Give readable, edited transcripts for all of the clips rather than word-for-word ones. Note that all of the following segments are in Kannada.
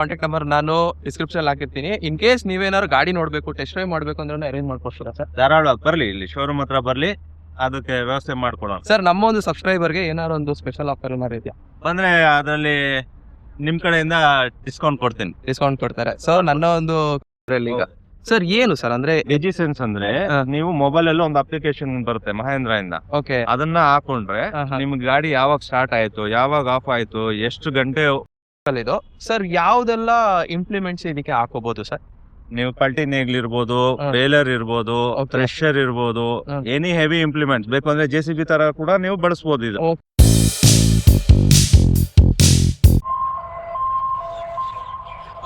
ಕಾಂಟ್ಯಾಕ್ಟ್ ನಂಬರ್ ನಾನು ಡಿಸ್ಕ್ರಿಪ್ಷನ್ ಹಾಕಿರ್ತೀನಿ. ಇನ್ ಕೇಸ್ ನೀವೇನಾದ್ರು ಗಾಡಿ ನೋಡ್ಬೇಕು, ಟೆಸ್ಟ್ ಡ್ರೈವ್ ಮಾಡ್ಬೇಕು ಅಂದ್ರೆ ಅರೇಂಜ್ ಮಾಡ್ಕೊಡ್ತೀರಾ ಸರ್? ಧಾರಾಳವಾಗಿ ಬರ್ಲಿ, ಇಲ್ಲಿ ಶೋರೂಮ್ ಹತ್ರ ಬರ್ಲಿ, ಅದಕ್ಕೆ ವ್ಯವಸ್ಥೆ ಮಾಡ್ಕೊಡೋಣ. ಸರ್, ನಮ್ಮ ಒಂದು ಸಬ್ಸ್ಕ್ರೈಬರ್ಗೆ ಏನಾದ್ರು ಒಂದು ಸ್ಪೆಷಲ್ ಆಫರ್ ಏನಾರು ಇದೆಯಾ? ಬಂದ್ರೆ ಅದರಲ್ಲಿ ನಿಮ್ ಕಡೆಯಿಂದ ಡಿಸ್ಕೌಂಟ್ ಕೊಡ್ತೀನಿ. ಡಿಸ್ಕೌಂಟ್ ಕೊಡ್ತಾರೆ. ಸೊ ನನ್ನ ಒಂದು ಈಗ ಸರ್ ಏನು ಸರ್ ಅಂದ್ರೆ ಎಜಿಸೆನ್ಸ್ ಅಂದ್ರೆ ನೀವು ಮೊಬೈಲ್ ಅಲ್ಲಿ ಒಂದು ಅಪ್ಲಿಕೇಶನ್ ಬರುತ್ತೆ ಮಹೇಂದ್ರ ಇಂದ. ಓಕೆ, ಅದನ್ನ ಹಾಕೊಂಡ್ರೆ ನಿಮ್ಗೆ ಗಾಡಿ ಯಾವಾಗ ಸ್ಟಾರ್ಟ್ ಆಯ್ತು, ಯಾವಾಗ ಆಫ್ ಆಯ್ತು, ಎಷ್ಟು ಗಂಟೆ ಇದು ಸರ್ ಯಾವ್ದೆಲ್ಲ ಇಂಪ್ಲಿಮೆಂಟ್ಸ್ ಇದಕ್ಕೆ ಹಾಕೋಬಹುದು ಸರ್? ನೀವು ಪಲ್ಟಿ ನೇಗ್ಲ್ ಇರ್ಬೋದು, ಬೇಲರ್ ಇರ್ಬೋದು, ಥ್ರೆಷರ್ ಇರ್ಬೋದು, ಎನಿ ಹೆವಿ ಇಂಪ್ಲಿಮೆಂಟ್ಸ್ ಬೇಕು ಅಂದ್ರೆ JCB ತರ ಕೂಡ ನೀವು ಬಳಸಬಹುದು ಇದು.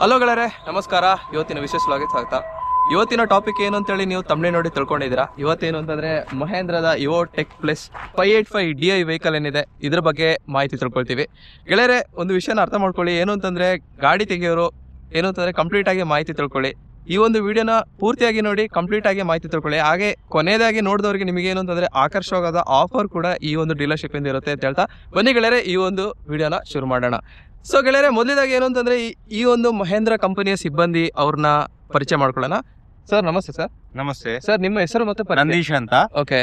ಹಲೋ ಗೆಳೆಯರೆ, ನಮಸ್ಕಾರ. ಇವತ್ತಿನ ವಿಶೇಷವಾಗಿ ಸ್ವಾಗತ. ಇವತ್ತಿನ ಟಾಪಿಕ್ ಏನು ಅಂತೇಳಿ ನೀವು ತಮ್ಮನೆ ನೋಡಿ ತಿಳ್ಕೊಂಡಿದ್ದೀರಾ. ಇವತ್ತೇನು ಅಂತಂದ್ರೆ ಮಹೇಂದ್ರದ ಇವೋ ಟೆಕ್ ಪ್ಲಸ್ 585 DI ವೆಹಿಕಲ್ ಏನಿದೆ ಇದ್ರ ಬಗ್ಗೆ ಮಾಹಿತಿ ತಿಳ್ಕೊಳ್ತೀವಿ. ಗೆಳೆಯರೆ, ಒಂದು ವಿಷಯನ ಅರ್ಥ ಮಾಡ್ಕೊಳ್ಳಿ. ಏನು ಅಂತಂದ್ರೆ ಗಾಡಿ ತೆಗೆಯೋರು ಏನು ಅಂತಂದ್ರೆ ಕಂಪ್ಲೀಟ್ ಆಗಿ ಮಾಹಿತಿ ತಿಳ್ಕೊಳ್ಳಿ. ಈ ಒಂದು ವಿಡಿಯೋನ ಪೂರ್ತಿಯಾಗಿ ನೋಡಿ, ಕಂಪ್ಲೀಟ್ ಆಗಿ ಮಾಹಿತಿ ತಿಳ್ಕೊಳ್ಳಿ. ಹಾಗೆ ಕೊನೆಯದಾಗಿ ನೋಡಿದವರಿಗೆ ನಿಮಗೆ ಏನು ಅಂತಂದ್ರೆ ಆಕರ್ಷಕವಾದ ಆಫರ್ ಕೂಡ ಈ ಒಂದು ಡೀಲರ್ಶಿಪ್ ಇಂದ ಇರುತ್ತೆ ಅಂತ ಹೇಳ್ತಾ ಬನ್ನಿ ಗೆಳೆಯರೆ, ಈ ಒಂದು ವಿಡಿಯೋನ ಶುರು ಮಾಡೋಣ. ಸೊ ಗೆಳೆಯರೆ, ಮೊದಲಿದಾಗಿ ಏನು ಅಂತಂದ್ರೆ ಈ ಒಂದು ಮಹೇಂದ್ರ ಕಂಪನಿಯ ಸಿಬ್ಬಂದಿ ಅವ್ರನ್ನ ಪರಿಚಯ ಮಾಡ್ಕೊಳ್ಳೋಣ. ಸರ್ ನಮಸ್ತೆ. ಸರ್ ನಮಸ್ತೆ ಸರ್, ನಿಮ್ಮ ಹೆಸರು ಮತ್ತೆ ನಂದೀಶ್ ಅಂತ. ಓಕೆ,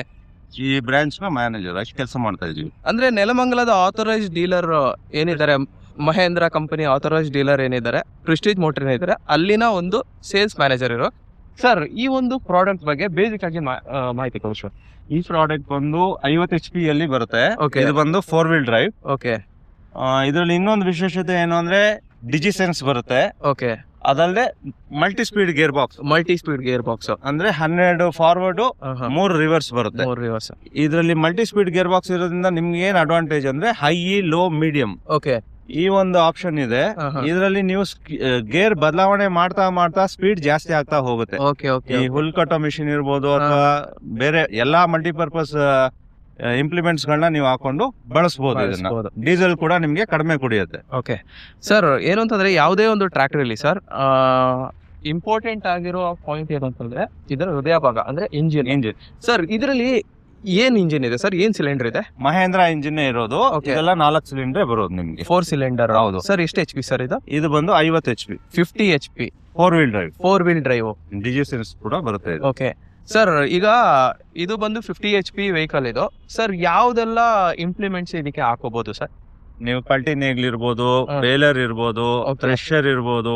ಈ ಬ್ರಾಂಚ್ ನ ಮ್ಯಾನೇಜರ್ ಆಗಿ ಕೆಲಸ ಮಾಡ್ತಾ ಇದೀವಿ. ಅಂದ್ರೆ ನೆಲಮಂಗಲದ ಆಥರೈಸ್ ಡೀಲರ್ ಏನಿದ್ದಾರೆ, ಮಹೇಂದ್ರ ಕಂಪನಿ ಆಥರೈಸ್ ಡೀಲರ್ ಏನಿದ್ದಾರೆ, ಪ್ರೆಸ್ಟೀಜ್ ಮೋಟರ್ ಏನಿದ್ದಾರೆ, ಅಲ್ಲಿನ ಒಂದು ಸೇಲ್ಸ್ ಮ್ಯಾನೇಜರ್ ಇರೋ. ಸರ್, ಈ ಒಂದು ಪ್ರಾಡಕ್ಟ್ ಬಗ್ಗೆ ಬೇಸಿಕ್ ಆಗಿ ಮಾಹಿತಿ ಕೊಡಿ ಸರ್. ಈ ಪ್ರಾಡಕ್ಟ್ ಬಂದು 50 HP ಅಲ್ಲಿ ಬರುತ್ತೆ. ಇದು ಬಂದು 4-wheel ಡ್ರೈವ್. ಓಕೆ, ಇದರಲ್ಲಿ ಇನ್ನೊಂದು ವಿಶೇಷತೆ ಏನು ಅಂದ್ರೆ ಡಿಜಿಸೆನ್ಸ್ ಬರುತ್ತೆ. ಓಕೆ, ಅದಲ್ಲದೆ multi speed gear box. Multi speed gear box ಅಂದ್ರೆ 12 ಫಾರ್ವರ್ಡ್ 3 ರಿವರ್ಸ್ ಬರುತ್ತೆ. ಇದರಲ್ಲಿ ಮಲ್ಟಿ ಸ್ಪೀಡ್ ಗೇರ್ ಬಾಕ್ಸ್ ಇರೋದ್ರಿಂದ ನಿಮ್ಗೆ ಏನ್ ಅಡ್ವಾಂಟೇಜ್ ಅಂದ್ರೆ ಹೈ, ಲೋ, ಮೀಡಿಯಂ ಓಕೆ ಈ ಒಂದು ಆಪ್ಷನ್ ಇದೆ. ಇದರಲ್ಲಿ ನೀವು ಗೇರ್ ಬದಲಾವಣೆ ಮಾಡ್ತಾ ಸ್ಪೀಡ್ ಜಾಸ್ತಿ ಆಗ್ತಾ ಹೋಗುತ್ತೆ. ಈ ಹುಲ್ ಕಟ್ಟೋ ಮಿಷಿನ್ ಇರ್ಬೋದು ಅಥವಾ ಬೇರೆ ಎಲ್ಲಾ ಮಲ್ಟಿಪರ್ಪಸ್ ಇಂಪ್ಲಿಮೆಂಟ್ಸ್ ಗಳನ್ನ ನೀವು ಹಾಕೊಂಡು ಬಳಸಬಹುದು. ಡೀಸೆಲ್ ಕೂಡ ನಿಮ್ಗೆ ಕಡಿಮೆ ಕುಡಿಯುತ್ತೆ. ಓಕೆ ಸರ್, ಏನು ಅಂತಂದ್ರೆ ಯಾವುದೇ ಒಂದು ಟ್ರ್ಯಾಕ್ಟರ್ ಇಲ್ಲಿ ಸರ್ ಇಂಪಾರ್ಟೆಂಟ್ ಆಗಿರೋ ಪಾಯಿಂಟ್ ಏನು ಅಂತಂದ್ರೆ ಇದರ ಹೃದಯ ಭಾಗ ಅಂದ್ರೆ ಇಂಜಿನ್. ಸರ್, ಇದರಲ್ಲಿ ಏನ್ ಇಂಜಿನ್ ಇದೆ ಸರ್? ಏನ್ ಸಿಲಿಂಡರ್ ಇದೆ? ಮಹೇಂದ್ರ ಇಂಜಿನ್ ಇರೋದು. ಇದೆಲ್ಲ 4 ಸಿಲಿಂಡರ್ ಬರೋದು ನಿಮ್ಗೆ. 4 ಸಿಲಿಂಡರ್. ಹೌದು ಸರ್. ಎಷ್ಟು HP ಸರ್ ಇದು? ಇದು ಬಂದು 50 HP, 50 HP 4-wheel ಡ್ರೈವ್. ಡಿಜಿಸೆನ್ಸ್ ಕೂಡ ಬರುತ್ತೆ. ಓಕೆ ಸರ್, ಈಗ ಇದು ಬಂದು 50 HP ವೆಹಿಕಲ್ ಇದು. ಸರ್, ಯಾವ್ದೆಲ್ಲ ಇಂಪ್ಲಿಮೆಂಟ್ಸ್ ಇದಕ್ಕೆ ಹಾಕೋಬಹುದು ಸರ್? ನೀವು ಪಲ್ಟಿ ನೇಗ್ಲ್ ಇರ್ಬೋದು, ಬೇಲರ್ ಇರ್ಬೋದು, ಥ್ರೆಷರ್ ಇರ್ಬೋದು,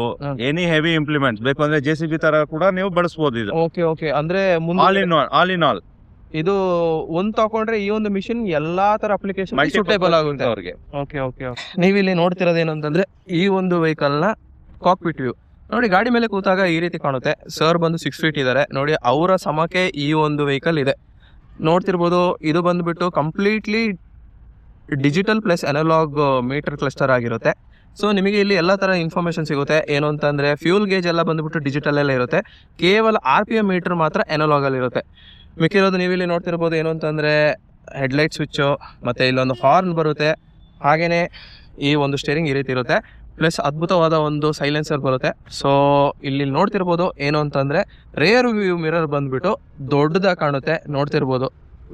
ಎನಿ ಹೆವಿ ಇಂಪ್ಲಿಮೆಂಟ್ಸ್ ಬೇಕು ಅಂದ್ರೆ JCB ತರ ಕೂಡ ನೀವು ಬಳಸಬಹುದು ಇದು. ಓಕೆ, ಅಂದ್ರೆ ಆಲ್ ಇನ್ ಆಲ್ ಇದು ಒಂದ್ ತಗೊಂಡ್ರೆ ಈ ಒಂದು ಮಿಷಿನ್ ಎಲ್ಲಾ ತರ ಅಪ್ಲಿಕೇಶನ್ ಸೂಟೇಬಲ್ ಆಗುತ್ತೆ ಅವ್ರಿಗೆ. ಓಕೆ, ನೀವು ಇಲ್ಲಿ ನೋಡ್ತಿರೋದೇನು ಅಂತಂದ್ರೆ ಈ ಒಂದು ವೆಹಿಕಲ್ ನ ಕಾಕ್ಪಿಟ್ ವ್ಯೂ ನೋಡಿ. ಗಾಡಿ ಮೇಲೆ ಕೂತಾಗ ಈ ರೀತಿ ಕಾಣುತ್ತೆ. ಸರ್ ಬಂದು 6 feet ಇದ್ದಾರೆ ನೋಡಿ. ಅವರ ಸಮಕ್ಕೆ ಈ ಒಂದು ವೆಹಿಕಲ್ ಇದೆ ನೋಡ್ತಿರ್ಬೋದು. ಇದು ಬಂದ್ಬಿಟ್ಟು completely digital plus analog meter cluster ಆಗಿರುತ್ತೆ. ಸೊ ನಿಮಗೆ ಇಲ್ಲಿ ಎಲ್ಲ ತರ ಇನ್ಫಾರ್ಮೇಶನ್ ಸಿಗುತ್ತೆ. ಏನು ಅಂತಂದ್ರೆ ಫ್ಯೂಲ್ ಗೇಜ್ ಎಲ್ಲ ಬಂದ್ಬಿಟ್ಟು ಡಿಜಿಟಲ್ ಎಲ್ಲ ಇರುತ್ತೆ. ಕೇವಲ RPM ಮೀಟರ್ ಮಾತ್ರ ಅನಲಾಗ್ ಅಲ್ಲಿ ಇರುತ್ತೆ. ಮಿಕ್ಕಿರೋದು ನೀವು ಇಲ್ಲಿ ನೋಡ್ತಿರ್ಬೋದು. ಏನು ಅಂತಂದ್ರೆ ಹೆಡ್ಲೈಟ್ ಸ್ವಿಚ್ಚು, ಮತ್ತೆ ಇಲ್ಲೊಂದು ಹಾರ್ನ್ ಬರುತ್ತೆ. ಹಾಗೇನೆ ಈ ಒಂದು ಸ್ಟೇರಿಂಗ್ ಈ ರೀತಿ ಇರುತ್ತೆ. ಪ್ಲಸ್ ಅದ್ಭುತವಾದ ಒಂದು ಸೈಲೆನ್ಸರ್ ಬರುತ್ತೆ. ಸೊ ಇಲ್ಲಿ ನೋಡ್ತಿರ್ಬೋದು. ಏನು ಅಂತಂದ್ರೆ ರೇರ್ ವ್ಯೂ ಮಿರರ್ ಬಂದ್ಬಿಟ್ಟು ದೊಡ್ಡದಾಗಿ ಕಾಣುತ್ತೆ. ನೋಡ್ತಿರ್ಬೋದು,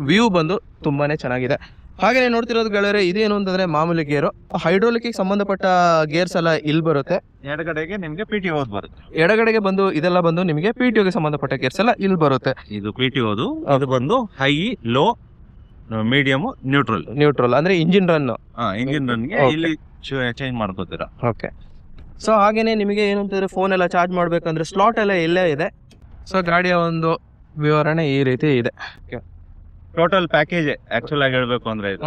ವ್ಯೂ ಬಂದು ತುಂಬಾನೇ ಚೆನ್ನಾಗಿದೆ. ಹಾಗೇನೆ ನೋಡ್ತಿರೋದು ಗೆಳೆಯರೆ, ಇದೇನು ಅಂತಂದ್ರೆ ಮಾಮೂಲಿ ಗೇರು. ಹೈಡ್ರೋಲಿಕ್ ಸಂಬಂಧಪಟ್ಟ ಗೇರ್ಸ್ ಎಲ್ಲ ಇಲ್ಲಿ ಬರುತ್ತೆ. ಎಡಗಡೆಗೆ ನಿಮ್ಗೆ PTO ಬರುತ್ತೆ. ಎಡಗಡೆಗೆ ಬಂದು ಇದೆಲ್ಲ ಬಂದು ನಿಮಗೆ PTO ಗೆ ಸಂಬಂಧಪಟ್ಟ ಗೇರ್ಸ್ ಎಲ್ಲ ಇಲ್ಲಿ ಬರುತ್ತೆ. ಇದು PTO. ಅದು ಬಂದು ಹೈ, ಲೋ, ಮೀಡಿಯಂ, ನ್ಯೂಟ್ರಲ್ ಅಂದ್ರೆ ಇಂಜಿನ್ ರನ್ ಗೆ ಇಲ್ಲಿ ಚೇಂಜ್ ಮಾಡ್ಕೋತೀರಾ. ಓಕೆ. ಸೊ ಹಾಗೇನೆ ನಿಮಗೆ ಏನು ಅಂತಂದ್ರೆ ಫೋನ್ ಎಲ್ಲ ಚಾರ್ಜ್ ಮಾಡ್ಬೇಕಂದ್ರೆ ಸ್ಲಾಟ್ ಎಲ್ಲ ಇಲ್ಲೇ ಇದೆ. ಸೊ ಗಾಡಿಯ ಒಂದು ವಿವರಣೆ ಈ ರೀತಿ ಇದೆ. ಟೋಟಲ್ ಪ್ಯಾಕೇಜ್ ಆಕ್ಚುಲ್ ಆಗಿ ಹೇಳ್ಬೇಕು ಅಂದ್ರೆ ಇದು.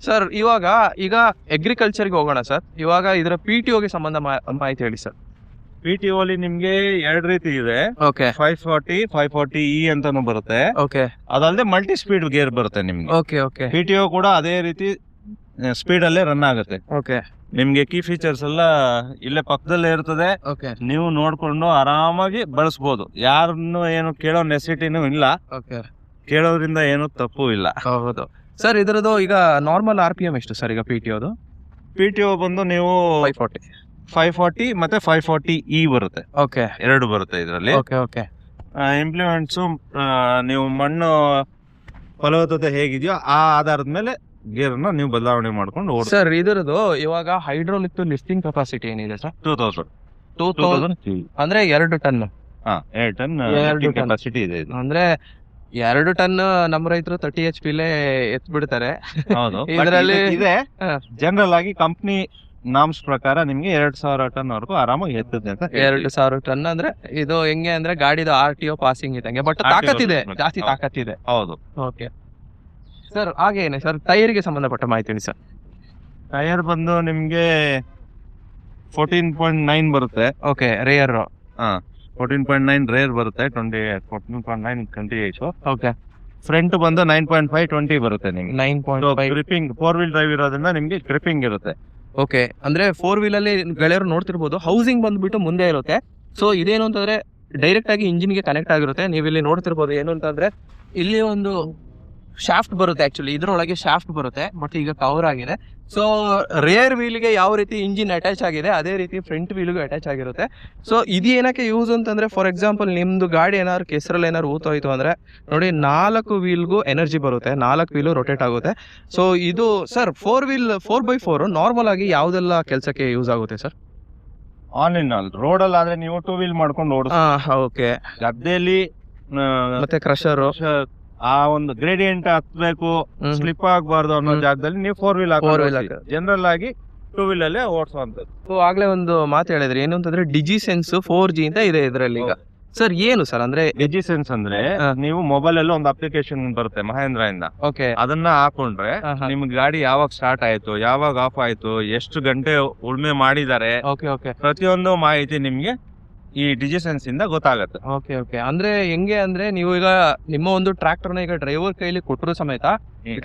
ಸರ್, ಈಗ ಅಗ್ರಿಕಲ್ಚರ್ಗೆ ಹೋಗೋಣ ಸರ್. ಇವಾಗ ಇದರ PTO ಗೆ ಸಂಬಂಧ ಮಾಹಿತಿ ಹೇಳಿ ಸರ್. PTO ಅಲ್ಲಿ ನಿಮ್ಗೆ 2 ರೀತಿ ಇದೆ. ಓಕೆ, 540E ಅಂತಾನು ಬರುತ್ತೆ. ಓಕೆ, ಅದಲ್ಲದೆ ಮಲ್ಟಿ ಸ್ಪೀಡ್ ಗೇರ್ ಬರುತ್ತೆ ನಿಮ್ಗೆ. ಓಕೆ. PTO ಕೂಡ ಅದೇ ರೀತಿ ಸ್ಪೀಡ್ ಅಲ್ಲೇ ರನ್ ಆಗುತ್ತೆ. ಓಕೆ, ನಿಮ್ಗೆ ಕೀ ಫೀಚರ್ಸ್ ಎಲ್ಲ ಇಲ್ಲೇ ಪಕ್ಕದಲ್ಲೇ ಇರ್ತದೆ. ಓಕೆ, ನೀವು ನೋಡ್ಕೊಂಡು ಆರಾಮಾಗಿ ಬಳಸಬಹುದು. ಯಾರನ್ನು ಏನು ಕೇಳೋ ನೆಸಿಟಿನೂ ಇಲ್ಲ. ಓಕೆ, ಕೇಳೋದ್ರಿಂದ ಏನು ತಪ್ಪು ಇಲ್ಲ. ಹೌದು ಸರ್. ಇದರದು ಈಗ ನಾರ್ಮಲ್ RPM ಎಷ್ಟು ಸರ್ ಈಗ PTO ಬಂದು ನೀವು 540 ಮತ್ತೆ 540E ಬರುತ್ತೆ. ಓಕೆ, 2 ಬರುತ್ತೆ ಇದರಲ್ಲಿ. ಓಕೆ. ಇಂಪ್ಲಿಮೆಂಟ್ಸ್ ನೀವು ಮಣ್ಣು ಫಲವತ್ತತೆ ಹೇಗಿದೆಯೋ ಆ ಆಧಾರದ ಮೇಲೆ ಗೇರ್ ನ ನೀವು ಬದಲಾವಣೆ ಮಾಡ್ಕೊಂಡು ಓಡಿಸಿ. ಸರ್ ಇದರದು ಇವಾಗ ಹೈಡ್ರೋಲಿಕ್ ಲಿಫ್ಟಿಂಗ್ ಕೆಪಾಸಿಟಿ ಏನಿದೆ ಸರ್? 2000 ಅಂದ್ರೆ 2 ಟನ್. 2 ಟನ್ ಕೆಪಾಸಿಟಿ ಇದೆ ಇದು. ಅಂದ್ರೆ 2 ಟನ್ ನಮ್ಮ ರೈತರು 30 HP ಎತ್ ಬಿಡ್ತಾರೆ. ಹೌದು. ಇದರಲ್ಲಿ ಇದೆ ಜನರಲ್ ಆಗಿ ಕಂಪ್ನಿ ನಾಮ್ಸ್ ಪ್ರಕಾರ ನಿಮ್ಗೆ 2000 ಟನ್ ವರೆಗೂ ಆರಾಮಾಗಿ ಎತ್ತದೆ ಅಂತ. 2000 ಟನ್ ಅಂದ್ರೆ ಇದು ಹೆಂಗೆ ಅಂದ್ರೆ ಗಾಡಿದು RTO ಪಾಸಿಂಗ್ ಇದ್ದಂಗೆ, ಬಟ್ ತಾಕತ್ತಿದೆ, ಜಾಸ್ತಿ ತಾಕತ್ತಿದೆ. ಹೌದು. ಓಕೆ ಸರ್, ಹಾಗೇನೆ ಸರ್ ಟೈರ್ ಗೆ ಸಂಬಂಧಪಟ್ಟ ಮಾಹಿತಿ ಸರ್. ಟೈರ್ ಬಂದು ನಿಮ್ಗೆ 14.9 ಬರುತ್ತೆ. ಓಕೆ, ರೇರ್ 14.9 ರೇರ್ ಬರುತ್ತೆ. 14.9 28. ಓಕೆ. ಫ್ರಂಟ್ ಬಂದು 9.5 20 ಬರುತ್ತೆ ನಿಮ್ಗೆ. 9.5 ಗ್ರಿಪಿಂಗ್ 4 ವೀಲ್ ಡ್ರೈವ್ ಇರೋದ್ರಿಂದ ನಿಮ್ಗೆ ಗ್ರಿಪಿಂಗ್ ಇರುತ್ತೆ. ಓಕೆ, ಅಂದ್ರೆ 4 ವೀಲ್ ಅಲ್ಲಿ ಗೆಳೆಯರು ನೋಡ್ತಿರ್ಬೋದು, ಹೌಸಿಂಗ್ ಬಂದ್ಬಿಟ್ಟು ಮುಂದೆ ಇರುತ್ತೆ. ಸೊ ಇದೇನು ಅಂತಂದ್ರೆ ಡೈರೆಕ್ಟ್ ಆಗಿ ಇಂಜಿನ್ ಗೆ ಕನೆಕ್ಟ್ ಆಗಿರುತ್ತೆ. ನೀವು ಇಲ್ಲಿ ನೋಡ್ತಿರ್ಬೋದು ಏನು ಅಂತಂದ್ರೆ ಇಲ್ಲಿ ಒಂದು ಶಾಫ್ಟ್ ಬರುತ್ತೆ. ಆಕ್ಚುಲಿ ಇದ್ರೊಳಗೆ ಶಾಫ್ಟ್ ಬರುತ್ತೆ, ಬಟ್ ಈಗ ಕವರ್ ಆಗಿದೆ. ಸೊ ರೇರ್ ವೀಲ್ಗೆ ಯಾವ ರೀತಿ ಇಂಜಿನ್ ಅಟ್ಯಾಚ್ ಆಗಿದೆ ಅದೇ ರೀತಿ ಫ್ರಂಟ್ ವೀಲ್ಗೂ ಅಟ್ಯಾಚ್ ಆಗಿರುತ್ತೆ. ಸೊ ಇದು ಏನಕ್ಕೆ ಯೂಸ್ ಅಂತಂದ್ರೆ, ಫಾರ್ ಎಕ್ಸಾಂಪಲ್ ನಿಮ್ದು ಗಾಡಿ ಏನಾದ್ರು ಕೆಸರಲ್ಲಿ ಏನಾದ್ರು ಊತೋಯ್ತು ಅಂದ್ರೆ ನೋಡಿ 4 ವೀಲ್ಗೂ ಎನರ್ಜಿ ಬರುತ್ತೆ, 4 ವೀಲು ರೊಟೇಟ್ ಆಗುತ್ತೆ. ಸೊ ಇದು ಸರ್ 4x4 ನಾರ್ಮಲ್ ಆಗಿ ಯಾವ್ದೆಲ್ಲ ಕೆಲಸಕ್ಕೆ ಯೂಸ್ ಆಗುತ್ತೆ sir? All in all road ಅಲ್ಲಿ ಆದ್ರೆ ನೀವು 2 ವೀಲ್ ಮಾಡ್ಕೊಂಡು ಓಡಿಸಿ. ಓಕೆ. ಗದ್ದೆಯಲ್ಲಿ ಮತ್ತೆ ಕ್ರಷರ್ ಆ ಒಂದು ಗ್ರೇಡಿಯಂಟ್ ಹತ್ಬೇಕು, ಸ್ಲಿಪ್ ಆಗಬಾರ್ದು ಅನ್ನೋ ಜಾಗದಲ್ಲಿ ನೀವು 4 ವೀಲ್ ಹಾಕಿ ಜನರಲ್ ಆಗಿ 2 ವೀಲ್ ಅಲ್ಲೇ ಓಡಿಸುವಂತದ್ದು. ಸೊ ಆಗ್ಲೇ ಒಂದು ಮಾತು ಹೇಳಿದ್ರಿ ಏನು ಅಂತಂದ್ರೆ ಡಿಜಿಸೆನ್ಸ್ 4G ಅಂತ ಇದೆ ಇದರಲ್ಲಿ. ಈಗ ಸರ್ ಏನು ಸರ್ ಅಂದ್ರೆ ಡಿಜಿಸೆನ್ಸ್ ಅಂದ್ರೆ ನೀವು ಮೊಬೈಲ್ ಅಲ್ಲಿ ಒಂದು ಅಪ್ಲಿಕೇಶನ್ ಬರುತ್ತೆ ಮಹೇಂದ್ರ ಇಂದ. ಓಕೆ. ಅದನ್ನ ಹಾಕೊಂಡ್ರೆ ನಿಮ್ ಗಾಡಿ ಯಾವಾಗ ಸ್ಟಾರ್ಟ್ ಆಯ್ತು, ಯಾವಾಗ ಆಫ್ ಆಯ್ತು, ಎಷ್ಟು ಗಂಟೆ ಉಳ್ಮೆ ಮಾಡಿದ್ದಾರೆ, ಪ್ರತಿಯೊಂದು ಮಾಹಿತಿ ನಿಮ್ಗೆ ಈ ಡಿಜಿಸೆನ್ಸ್ ಇಂದ ಗೊತ್ತಾಗತ್ತೆ. Okay okay. ಅಂದ್ರೆ ಹೆಂಗೆ ಅಂದ್ರೆ ನೀವು ಈಗ ನಿಮ್ಮ ಒಂದು ಟ್ರಾಕ್ಟರ್ ನ ಈಗ ಡ್ರೈವರ್ ಕೈಲಿ ಕೊಟ್ಟರು ಸಮೇತ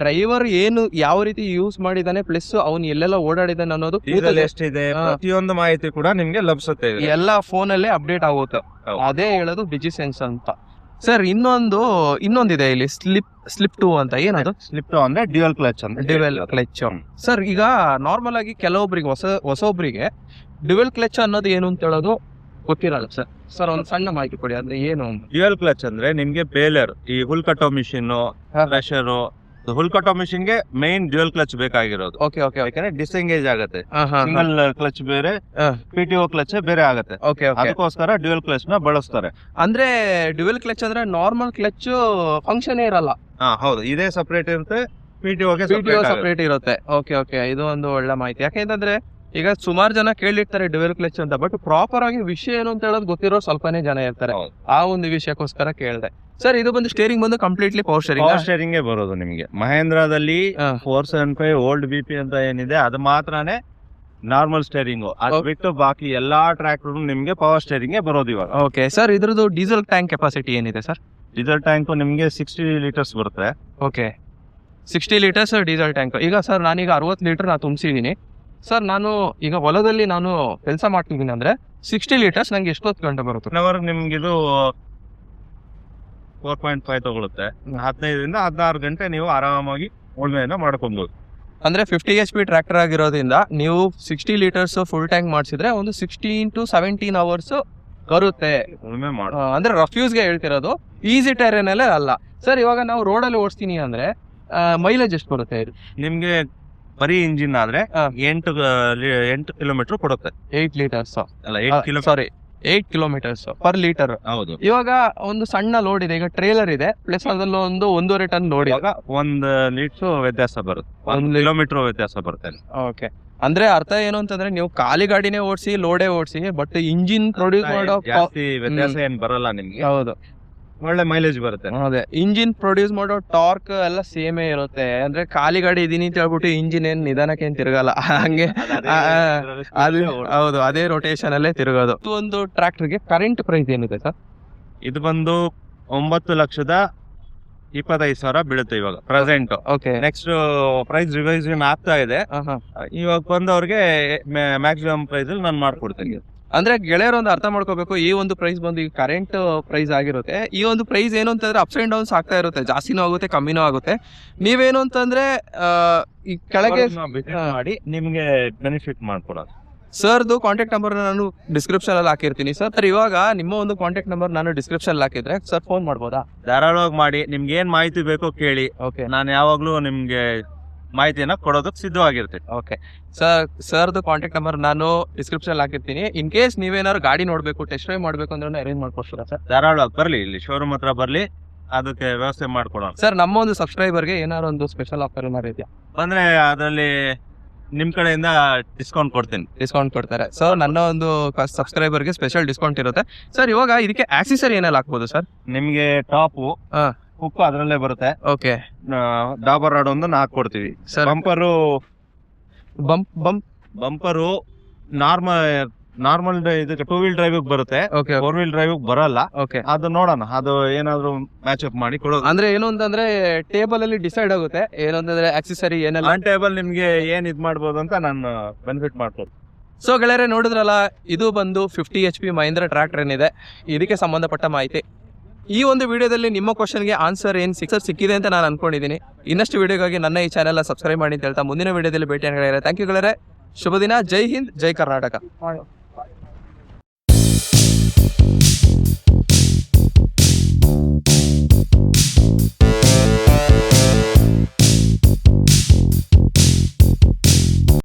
ಡ್ರೈವರ್ ಏನು ಯಾವ ರೀತಿ ಯೂಸ್ ಮಾಡಿದಾನೆ ಪ್ಲಸ್ ಅವ್ನು ಎಲ್ಲೆಲ್ಲ ಓಡಾಡಿದಾನೆ ಅನ್ನೋದು ಎಷ್ಟಿದೆ ಪ್ರತಿಯೊಂದು ಮಾಹಿತಿ ಕೂಡ ನಿಮ್ಗೆ ಲಭಿಸುತ್ತೆ. ಎಲ್ಲ ಫೋನ್ ಅಲ್ಲೇ ಅಪ್ಡೇಟ್ ಆಗುತ್ತೆ. ಅದೇ ಹೇಳೋದು ಡಿಜಿಸೆನ್ಸ್ ಅಂತ. ಸರ್ ಇನ್ನೊಂದಿದೆ ಇಲ್ಲಿ ಸ್ಲಿಪ್ 2 ಅಂತ. ಏನದು ಸ್ಲಿಪ್ 2 ಅಂದ್ರೆ ಡ್ಯುಯಲ್ ಕ್ಲಚ್ ಅಂತ. Dual clutch. ಸರ್ ಈಗ ನಾರ್ಮಲ್ ಆಗಿ ಕೆಲವೊಬ್ರಿಗೆ ಹೊಸೊಬ್ರಿಗೆ ಡ್ಯುಯಲ್ ಕ್ಲಚ್ ಅನ್ನೋದು ಏನು ಅಂತ ಹೇಳೋದು ಗೊತ್ತಿರಲ್ಲ ಸರ್. ಸರ್ ಒಂದು ಸಣ್ಣ ಮಾಹಿತಿ ಕೊಡಿ, ಅಂದ್ರೆ ಏನು? ಡ್ಯುಯಲ್ ಕ್ಲಚ್ ಅಂದ್ರೆ ನಿಮ್ಗೆ ಬೇಲರ್, ಈ ಹುಲ್ ಕಟ್ಟೋ ಮಿಷಿನ್, ಕ್ರಷರ್, ಹುಲ್ ಕಟ್ಟೋ ಮಿಷಿನ್ ಗೆ ಮೈನ್ ಡ್ಯುಯಲ್ ಕ್ಲಚ್ ಬೇಕಾಗಿರೋದು. Okay okay. ಯಾಕಂದ್ರೆ ಡಿಸ್ಎಂಗೇಜ್ ಆಗುತ್ತೆ, ಸಿಂಗಲ್ ಕ್ಲಚ್ ಬೇರೆ, PTO ಕ್ಲಚ್ ಬೇರೆ ಆಗುತ್ತೆ. Okay okay. ಅದಕ್ಕೋಸ್ಕರ ಡ್ಯುಯಲ್ ಕ್ಲಚ್ ನ ಬಳಸ್ತಾರೆ. ಅಂದ್ರೆ ಡ್ಯುಯಲ್ ಕ್ಲಚ್ ಅಂದ್ರೆ ನಾರ್ಮಲ್ ಕ್ಲಚ್ ಫಂಕ್ಷನ್ ಇರಲ್ಲ. ಹೌದು, ಇದೇ ಸಪರೇಟ್ ಇರುತ್ತೆ, PTO ಸಪರೇಟ್ ಇರುತ್ತೆ. Okay okay. ಇದು ಒಂದು ಒಳ್ಳೆ ಮಾಹಿತಿ. ಯಾಕೆಂತಂದ್ರೆ ಈಗ ಸುಮಾರು ಜನ ಕೇಳಿರ್ತಾರೆ ಡ್ಯುಯಲ್ ಕ್ಲಚ್ ಅಂತ, ಬಟ್ ಪ್ರಾಪರ್ ಆಗಿ ವಿಷಯ ಏನು ಅಂತ ಹೇಳೋದು ಗೊತ್ತಿರೋ ಸ್ವಲ್ಪನೇ ಜನ ಇರ್ತಾರೆ. ಆ ಒಂದು ವಿಷಯಕ್ಕೋಸ್ಕರ ಕೇಳಿದೆ. ಸರ್ ಇದು ಬಂದು ಸ್ಟೇರಿಂಗ್ ಬಂದು ಕಂಪ್ಲೀಟ್ಲಿ ಪವರ್ ಸ್ಟೇರಿಂಗ್ ಬರೋದು ನಿಮಗೆ. ಮಹೇಂದ್ರದಲ್ಲಿ 475 ಓಲ್ಡ್ BP ಅಂತ ಏನಿದೆ ಅದು ಮಾತ್ರನೇ ನಾರ್ಮಲ್ ಸ್ಟೇರಿಂಗ್. ಅದು ಬಿಟ್ಟು ಬಾಕಿ ಎಲ್ಲಾ ಟ್ರ್ಯಾಕ್ಟರ್ ನಿಮ್ಗೆ ಪವರ್ ಸ್ಟೇರಿಂಗ್ ಬರೋದು ಇವಾಗ. ಓಕೆ ಸರ್, ಇದ್ರದ್ದು ಡೀಸೆಲ್ ಟ್ಯಾಂಕ್ ಕೆಪಾಸಿಟಿ ಏನಿದೆ ಸರ್? ಡೀಸೆಲ್ ಟ್ಯಾಂಕ್ ನಿಮ್ಗೆ 60 ಲೀಟರ್ಸ್ ಬರುತ್ತೆ. Okay, 60 litres diesel tank. ಈಗ ಸರ್ ನಾನೀಗ 60 ಲೀಟರ್ ನಾ ತುಂಬಿಸಿದೀನಿ ಸರ್. ನಾನು ಈಗ ಹೊಲದಲ್ಲಿ ನಾನು ಕೆಲಸ ಮಾಡ್ತಿದ್ದೀನಿ ಅಂದ್ರೆ 60 ಲೀಟರ್ಸ್ ನಂಗೆ ಎಷ್ಟೊತ್ತು ಗಂಟೆ ಬರುತ್ತೆ? ನಿಮ್ಗೆ ಇದು 4.5 ತಗೊಳುತ್ತೆ. 15ರಿಂದ 16 ಗಂಟೆ ನೀವು ಆರಾಮಾಗಿ ಉಳ್ಮೆಯನ್ನ ಮಾಡ್ಕೊಬಹುದು. ಅಂದ್ರೆ 50 HP ಟ್ರ್ಯಾಕ್ಟರ್ ಆಗಿರೋದ್ರಿಂದ ನೀವು 60 ಲೀಟರ್ಸ್ ಫುಲ್ ಟ್ಯಾಂಕ್ ಮಾಡಿಸಿದ್ರೆ ಒಂದು 16 to 17 ಅವರ್ಸ್ ಬರುತ್ತೆ. ಅಂದ್ರೆ ರಫ್ಯೂಸ್ಗೆ ಹೇಳ್ತಿರೋದು, ಈಸಿ ಟೈರನ್ ಅಲ್ಲೇ ಅಲ್ಲ ಸರ್. ಇವಾಗ ನಾವು ರೋಡಲ್ಲಿ ಓಡಿಸ್ತೀನಿ ಅಂದ್ರೆ ಮೈಲೇಜ್ ಎಷ್ಟು ಬರುತ್ತೆ ನಿಮ್ಗೆ? ಬರೀ ಇಂಜಿನ್ ಆದ್ರೆ 8 ಕಿಲೋಮೀಟರ್ ಕೊಡುತ್ತೆ. 8 ಲೀಟರ್ಸ್ ಅಲ್ಲ, 8 ಕಿಲೋಮೀಟರ್ಸ್ ಪರ್ ಲೀಟರ್. ಹೌದು. ಇವಾಗ ಒಂದು ಸಣ್ಣ ಲೋಡ್ ಇದೆ, ಈಗ ಟ್ರೇಲರ್ ಇದೆ, ಪ್ಲಸ್ ಅದ್ರಲ್ಲಿ ಒಂದು 1.5 ಟನ್ ಲೋಡ್ ಇದೆ. 1 ಲೀಟರ್ ವ್ಯತ್ಯಾಸ ಬರುತ್ತೆ, 1 ಕಿಲೋಮೀಟರ್ ವ್ಯತ್ಯಾಸ ಬರುತ್ತೆ. ಓಕೆ. ಅಂದ್ರೆ ಅರ್ಥ ಏನು ಅಂತಂದ್ರೆ ನೀವು ಖಾಲಿ ಗಾಡಿನೇ ಓಡಿಸಿ, ಲೋಡೇ ಓಡಿಸಿ, ಬಟ್ ಇಂಜಿನ್ ಪ್ರೊಡ್ಯೂಸ್ ಮಾಡೋ ವ್ಯತ್ಯಾಸ ಏನ್ ಬರಲ್ಲ ನಿಮ್ಗೆ. ಹೌದು, ಒಳ್ಳೆ ಮೈಲೇಜ್ ಬರುತ್ತೆ. ಅದೇ ಇಂಜಿನ್ ಪ್ರೊಡ್ಯೂಸ್ ಮಾಡೋ ಟಾರ್ಕ್ ಎಲ್ಲ ಸೇಮೇ ಇರುತ್ತೆ. ಅಂದ್ರೆ ಖಾಲಿ ಗಾಡಿ ಇದೀನಿ ಅಂತ ಹೇಳ್ಬಿಟ್ಟು ಇಂಜಿನ್ ಏನ್ ನಿಧಾನಕ್ಕೆ ಏನ್ ತಿರುಗಲ್ಲ, ಹಂಗೆ ಹೌದು, ಅದೇ ರೊಟೇಷನ್ ಅಲ್ಲೇ ತಿರುಗೋದು. ಒಂದು ಟ್ರ್ಯಾಕ್ಟರ್ಗೆ ಕರೆಂಟ್ ಪ್ರೈಸ್ ಏನಿದೆ ಸರ್? ಇದು ಬಂದು 9,25,000 ಬೀಳುತ್ತೆ ಇವಾಗ ಪ್ರೆಸೆಂಟ್. ಓಕೆ. ನೆಕ್ಸ್ಟ್ ಪ್ರೈಸ್ ರಿವೈಸನ್ ಆಗ್ತಾ ಇದೆ. ಇವಾಗ ಬಂದವ್ರಿಗೆ ಮ್ಯಾಕ್ಸಿಮಮ್ ಪ್ರೈಸ್ ಅಲ್ಲಿ ನಾನು ಮಾಡ್ಕೊಡ್ತೀನಿ. ಅಂದ್ರೆ ಗೆಳೆಯರು ಒಂದು ಅರ್ಥ ಮಾಡ್ಕೋಬೇಕು, ಈ ಒಂದು ಪ್ರೈಸ್ ಬಂದು ಈಗ ಕರೆಂಟ್ ಪ್ರೈಸ್ ಆಗಿರುತ್ತೆ. ಈ ಒಂದು ಪ್ರೈಸ್ ಏನು ಅಂತಂದ್ರೆ ಅಪ್ಸ್ ಅಂಡ್ ಡೌನ್ಸ್ ಆಗ್ತಾ ಇರುತ್ತೆ, ಜಾಸ್ತಿನೂ ಆಗುತ್ತೆ ಕಮ್ಮಿನೂ ಆಗುತ್ತೆ. ನೀವೇನು ಅಂತಂದ್ರೆ ಈ ಕೆಳಗೆ ಮಾಡಿ ನಿಮ್ಗೆ ಬೆನಿಫಿಟ್ ಮಾಡ್ಕೊಡೋದು. ಸರ್ದು ಕಾಂಟ್ಯಾಕ್ಟ್ ನಂಬರ್ ನಾನು ಡಿಸ್ಕ್ರಿಪ್ಷನ್ ಅಲ್ಲಿ ಹಾಕಿರ್ತೀನಿ ಸರ್. ಇವಾಗ ನಿಮ್ಮ ಒಂದು ಕಾಂಟ್ಯಾಕ್ಟ್ ನಂಬರ್ ನಾನು ಡಿಸ್ಕ್ರಿಪ್ಷನ್ ಅಲ್ಲಿ ಹಾಕಿದ್ರೆ ಸರ್ ಫೋನ್ ಮಾಡ್ಬೋದಾ? ಧಾರಾಳವಾಗಿ ಮಾಡಿ, ನಿಮ್ಗೆ ಏನ್ ಮಾಹಿತಿ ಬೇಕೋ ಕೇಳಿ. ಓಕೆ. ನಾನು ಯಾವಾಗ್ಲೂ ನಿಮ್ಗೆ ಮಾಹಿತಿಯನ್ನ ಕೊಡೋದಕ್ಕೆ ಸಿದ್ಧವಾಗಿರ್ತೀವಿ. ಓಕೆ ಸರ್ದು ಕಾಂಟ್ಯಾಕ್ಟ್ ನಂಬರ್ ನಾನು ಡಿಸ್ಕ್ರಿಪ್ಷನ್ ಹಾಕಿರ್ತೀನಿ. ಇನ್ ಕೇಸ್ ನೀವೇನಾದ್ರು ಗಾಡಿ ನೋಡ್ಬೇಕು, ಟೆಸ್ಟ್ ಡ್ರೈವ್ ಮಾಡ್ಬೇಕು ಅಂದ್ರೆ ಅರೇಂಜ್ ಮಾಡ್ಕೊಡ್ತೀರಾ ಸರ್? ಧಾರಾಳವಾಗಿ ಬರ್ಲಿ, ಇಲ್ಲಿ ಶೋರೂಮ್ ಹತ್ರ ಬರ್ಲಿ, ಅದಕ್ಕೆ ವ್ಯವಸ್ಥೆ ಮಾಡ್ಕೊಡೋಣ. ಸರ್ ನಮ್ಮ ಒಂದು ಸಬ್ಸ್ಕ್ರೈಬರ್ಗೆ ಏನಾದ್ರು ಒಂದು ಸ್ಪೆಷಲ್ ಆಫರ್ ಏನಾರು ಇದೆಯಾ? ಬಂದ್ರೆ ಅದರಲ್ಲಿ ನಿಮ್ ಕಡೆಯಿಂದ ಡಿಸ್ಕೌಂಟ್ ಕೊಡ್ತೀನಿ. ಡಿಸ್ಕೌಂಟ್ ಕೊಡ್ತಾರೆ. ಸರ್ ನನ್ನ ಒಂದು ಸಬ್ಸ್ಕ್ರೈಬರ್ಗೆ ಸ್ಪೆಷಲ್ ಡಿಸ್ಕೌಂಟ್ ಇರುತ್ತೆ. ಸರ್ ಇವಾಗ ಇದಕ್ಕೆ ಆಕ್ಸೆಸರಿ ಏನೆಲ್ಲ ಹಾಕ್ಬೋದು ಸರ್? ನಿಮ್ಗೆ ಟಾಪು ಉಪ್ಪು ಅದರಲ್ಲೇ ಬರುತ್ತೆ. ಓಕೆ, ಡಾಬರ್ ರಾಡ್ ಒಂದು ಹಾಕೊಡ್ತೀವಿ. ಬಂಪರು ಬಂಪರು ನಾರ್ಮಲ್ ಇದಕ್ಕೆ 2 ವೀಲ್ ಡ್ರೈವ್ ಬರುತ್ತೆ, 4 ವೀಲ್ ಡ್ರೈವ್ ಬರಲ್ಲ. ಅದು ನೋಡೋಣ, ಅದು ಏನಾದ್ರು ಮ್ಯಾಚ್ ಅಪ್ ಮಾಡಿ ಕೊಡೋದು. ಅಂದ್ರೆ ಏನು ಅಂತಂದ್ರೆ ಟೇಬಲ್ ಅಲ್ಲಿ ಡಿಸೈಡ್ ಆಗುತ್ತೆ ಏನು ಅಂತಂದ್ರೆ ಆಕ್ಸೆಸರಿ ಏನೆಲ್ಲ. ಆನ್ ಟೇಬಲ್ ನಿಮ್ಗೆ ಏನ್ ಇದ್ ಮಾಡ್ಬೋದು ಅಂತ ನಾನು ಬೆನಿಫಿಟ್ ಮಾಡ್ಬೋದು. ಸೊ ಗೆಳೆಯರೆ ನೋಡಿದ್ರಲ್ಲ, ಇದು ಬಂದು 50 HP ಮಹೀಂದ್ರ ಟ್ರ್ಯಾಕ್ಟರ್ ಏನಿದೆ ಇದಕ್ಕೆ ಸಂಬಂಧಪಟ್ಟ ಮಾಹಿತಿ. ಈ ಒಂದು ವಿಡಿಯೋದಲ್ಲಿ ನಿಮ್ಮ ಕ್ವಶನ್ಗೆ ಆನ್ಸರ್ ಸಿಕ್ಕಿದೆ ಅಂತ ನಾನು ಅನ್ಕೊಂಡಿದ್ದೀನಿ. ಇನ್ನಷ್ಟು ವಿಡಿಯೋಗಾಗಿ ನನ್ನ ಈ ಚಾನೆಲ್ ಸಬ್ಸ್ಕ್ರೈಬ್ ಮಾಡಿ ಅಂತ ಹೇಳ್ತಾ ಮುಂದಿನ ವಿಡಿಯೋದಲ್ಲಿ ಭೇಟಿ ಗೆಳೆಯರೆ. ಥ್ಯಾಂಕ್ ಯು ಗೆಳೆಯರೆ. ಶುಭ ದಿನ. ಜೈ ಹಿಂದ್, ಜೈ ಕರ್ನಾಟಕ.